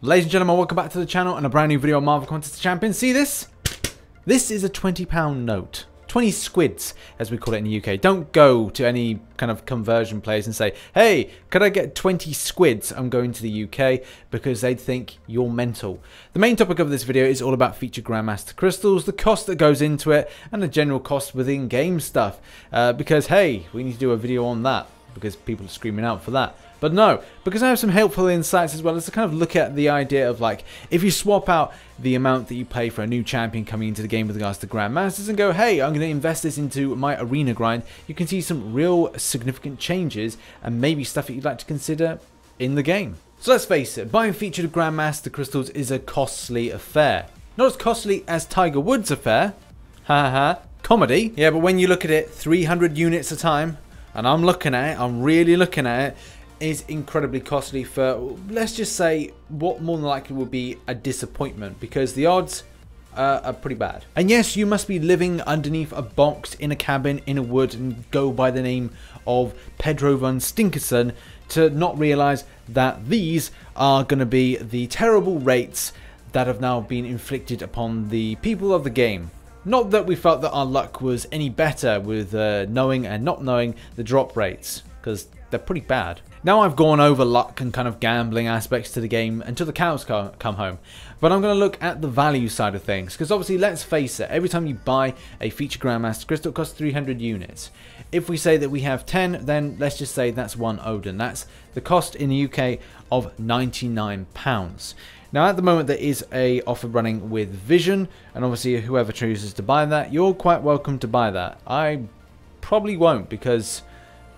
Ladies and gentlemen, welcome back to the channel and a brand new video on Marvel Contest Champions. See this? This is a £20 note. 20 squids, as we call it in the UK. Don't go to any kind of conversion place and say, hey, could I get 20 squids? I'm going to the UK, because they'd think you're mental. The main topic of this video is all about featured Grandmaster crystals, the cost that goes into it, and the general cost within game stuff. Because, hey, we need to do a video on that, because people are screaming out for that. But no, because I have some helpful insights as well as to kind of look at the idea of, like, if you swap out the amount that you pay for a new champion coming into the game with regards to Grandmasters and go, hey, I'm going to invest this into my arena grind, you can see some real significant changes and maybe stuff that you'd like to consider in the game. So let's face it, buying featured Grandmaster crystals is a costly affair. Not as costly as Tiger Woods' affair. Haha, comedy. Yeah, but when you look at it, 300 units a time, and I'm looking at it, I'm really looking at it, is incredibly costly for, let's just say, what more than likely will be a disappointment, because the odds are pretty bad. And yes, you must be living underneath a box in a cabin in a wood and go by the name of Pedro van Stinkerson to not realize that these are going to be the terrible rates that have now been inflicted upon the people of the game. Not that we felt that our luck was any better with knowing and not knowing the drop rates, because they're pretty bad. Now I've gone over luck and kind of gambling aspects to the game until the cows come home. But I'm going to look at the value side of things, because obviously, let's face it, every time you buy a featured Grandmaster crystal, it costs 300 units. If we say that we have 10, then let's just say that's one Odin. That's the cost in the UK of £99. Now at the moment there is a offer running with Vision, and obviously whoever chooses to buy that, you're quite welcome to buy that. I probably won't, because,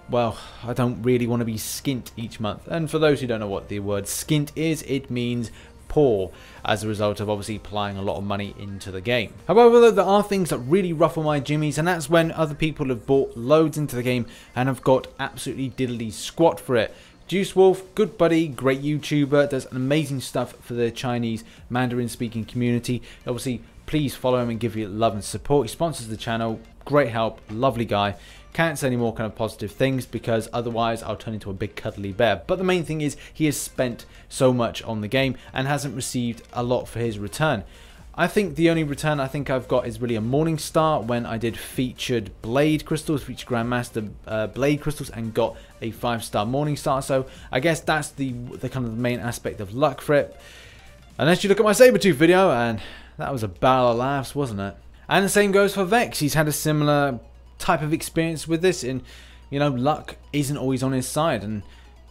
well, I don't really want to be skint each month. And for those who don't know what the word skint is, it means poor, as a result of obviously applying a lot of money into the game. However, there are things that really ruffle my jimmies, and that's when other people have bought loads into the game and have got absolutely diddly squat for it. Deus Wolfe, good buddy, great YouTuber, does amazing stuff for the Chinese Mandarin speaking community. Obviously, please follow him and give you love and support. He sponsors the channel, great help, lovely guy. Can't say any more kind of positive things, because otherwise I'll turn into a big cuddly bear. But the main thing is, he has spent so much on the game and hasn't received a lot for his return. I think the only return I think I've got is really a Morningstar, when I did featured Blade crystals, featured Grandmaster Blade crystals, and got a 5-star Morningstar. So I guess that's the kind of the main aspect of luck for it. Unless you look at my Sabretooth video, and that was a barrel of laughs, wasn't it? And the same goes for Vex. He's had a similar type of experience with this, and you know, luck isn't always on his side, and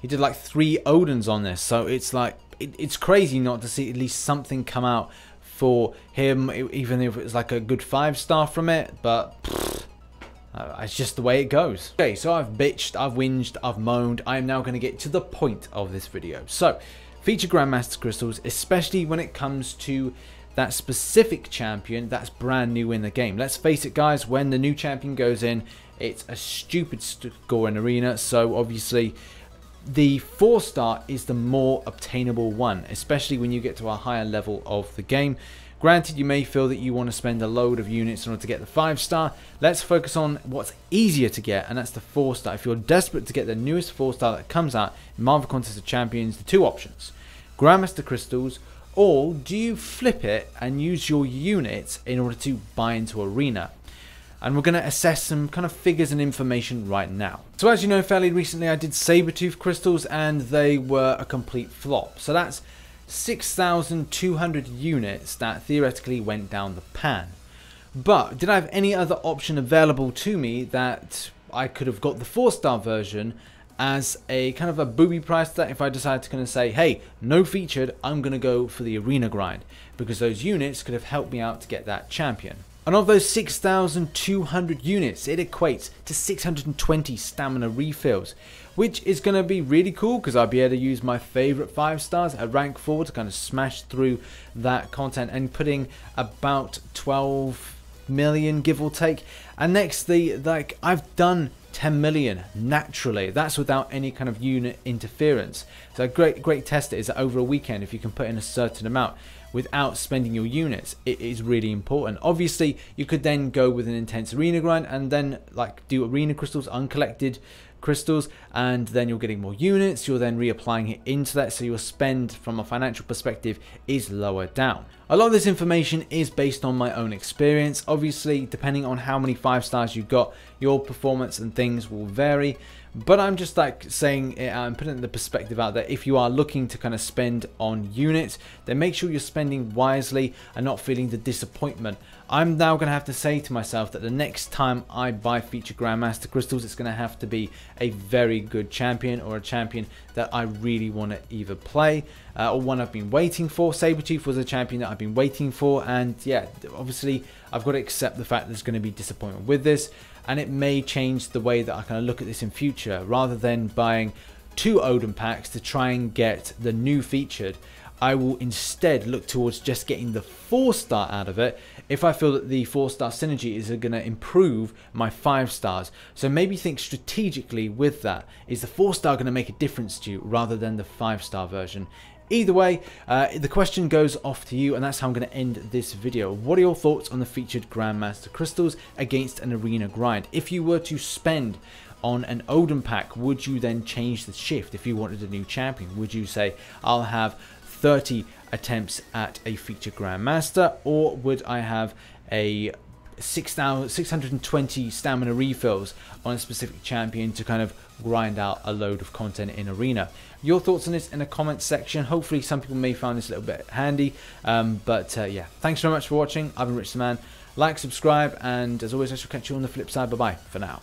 he did like 3 Odins on this, so it's like it's crazy not to see at least something come out for him, even if it's like a good 5-star from it. But pfft, it's just the way it goes. Okay, so I've bitched, I've whinged, I've moaned. I am now going to get to the point of this video. So featured Grandmaster crystals, especially when it comes to that specific champion that's brand new in the game. Let's face it, guys, when the new champion goes in, it's a stupid score in arena. So obviously the 4-star is the more obtainable one, especially when you get to a higher level of the game. Granted, you may feel that you want to spend a load of units in order to get the 5-star. Let's focus on what's easier to get, and that's the 4-star. If you're desperate to get the newest 4-star that comes out in Marvel Contest of Champions, the 2 options: Grandmaster crystals, or do you flip it and use your units in order to buy into arena? And we're going to assess some kind of figures and information right now. So as you know, fairly recently I did Sabretooth crystals, and they were a complete flop. So that's 6,200 units that theoretically went down the pan. But did I have any other option available to me that I could have got the 4-star version as a kind of a booby price, that if I decided to kind of say, hey, no featured, I'm going to go for the arena grind, because those units could have helped me out to get that champion. And of those 6,200 units, it equates to 620 stamina refills, which is going to be really cool, because I'll be able to use my favorite 5-stars at rank 4 to kind of smash through that content, and putting about 12 million, give or take. And next, like, I've done 10 million naturally. That's without any kind of unit interference. So a great test is that over a weekend, if you can put in a certain amount without spending your units, it is really important. Obviously, you could then go with an intense arena grind and then like do arena crystals uncollected crystals, and then you're getting more units, you're then reapplying it into that, so your spend from a financial perspective is lower down. A lot of this information is based on my own experience. Obviously, depending on how many 5 stars you got, your performance and things will vary. But I'm just like saying it out and putting the perspective out there. If you are looking to kind of spend on units, then make sure you're spending wisely and not feeling the disappointment. I'm now going to have to say to myself that the next time I buy featured Grandmaster crystals, it's going to have to be a very good champion, or a champion that I really want to either play or one I've been waiting for. Sabretooth was a champion that I've been waiting for, and yeah, obviously I've got to accept the fact there's going to be disappointment with this, and it may change the way that I kind of look at this in future. Rather than buying 2 Odin packs to try and get the new featured, I will instead look towards just getting the 4-star out of it if I feel that the 4-star synergy is going to improve my 5 stars. So maybe think strategically with that. Is the 4-star going to make a difference to you rather than the 5-star version? Either way, the question goes off to you, and that's how I'm going to end this video. What are your thoughts on the featured Grandmaster crystals against an arena grind? If you were to spend on an Odin pack, would you then change the shift? If you wanted a new champion, would you say, I'll have 30 attempts at a featured Grandmaster, or would I have a 620 stamina refills on a specific champion to kind of grind out a load of content in arena? Your thoughts on this in the comments section. Hopefully some people may find this a little bit handy, yeah, thanks very much for watching. I've been RichTheMan. Like, subscribe, and as always, I shall catch you on the flip side. Bye bye for now.